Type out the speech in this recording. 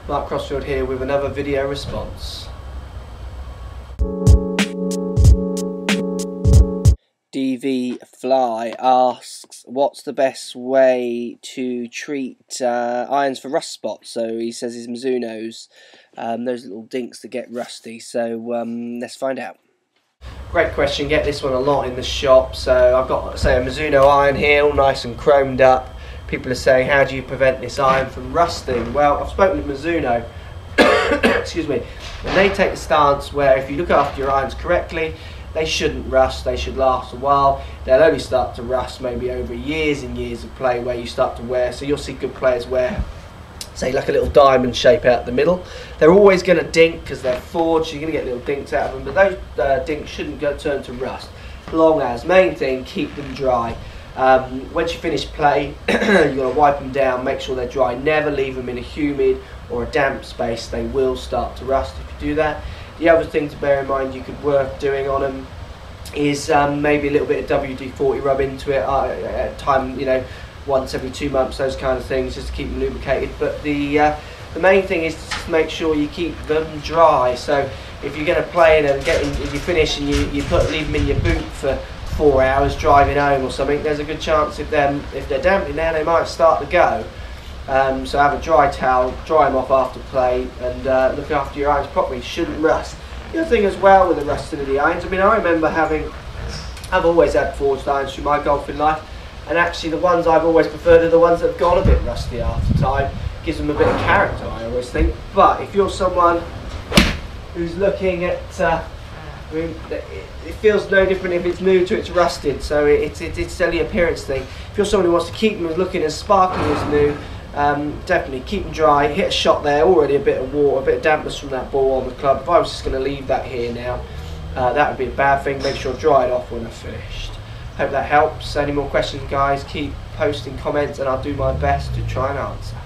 Mark Crossfield here with another video response. DV Fly asks, what's the best way to treat irons for rust spots? So he says his Mizunos, those little dinks that get rusty. So let's find out. Great question, get this one a lot in the shop. So I've got, say, a Mizuno iron here, all nice and chromed up. People are saying, how do you prevent this iron from rusting? Well, I've spoken with Mizuno, excuse me, and they take the stance where if you look after your irons correctly, they shouldn't rust, they should last a while. They'll only start to rust maybe over years and years of play where you start to wear. So you'll see good players wear, say, like a little diamond shape out the middle. They're always going to dink because they're forged, so you're going to get little dinks out of them, but those dinks shouldn't turn to rust. Long as, main thing, keep them dry. Once you finish play, you've got to wipe them down, make sure they're dry. Never leave them in a humid or a damp space, they will start to rust if you do that. The other thing to bear in mind you could worth doing on them is maybe a little bit of WD-40 rub into it at time, you know, once every 2 months, those kind of things, just to keep them lubricated. But the main thing is to just make sure you keep them dry. So if you're going to play in and if you finish and you leave them in your boot for 4 hours driving home or something, there's a good chance if they're damp in there, they might start to go. So have a dry towel, dry them off after play, and look after your irons properly. Shouldn't rust. The other thing as well with the rusting of the irons, I mean, I remember I've always had forged irons through my golfing life, and actually the ones I've always preferred are the ones that have gone a bit rusty after time. Gives them a bit of character, I always think. But if you're someone who's looking at, I mean, it feels no different if it's new to it's rusted, so it's only an appearance thing. If you're someone who wants to keep them looking as sparkling as new, definitely keep them dry. Hit a shot there, already a bit of water, a bit of dampness from that ball on the club. If I was just going to leave that here now, that would be a bad thing. Make sure I dry it off when I've finished. Hope that helps. Any more questions, guys, keep posting comments and I'll do my best to try and answer.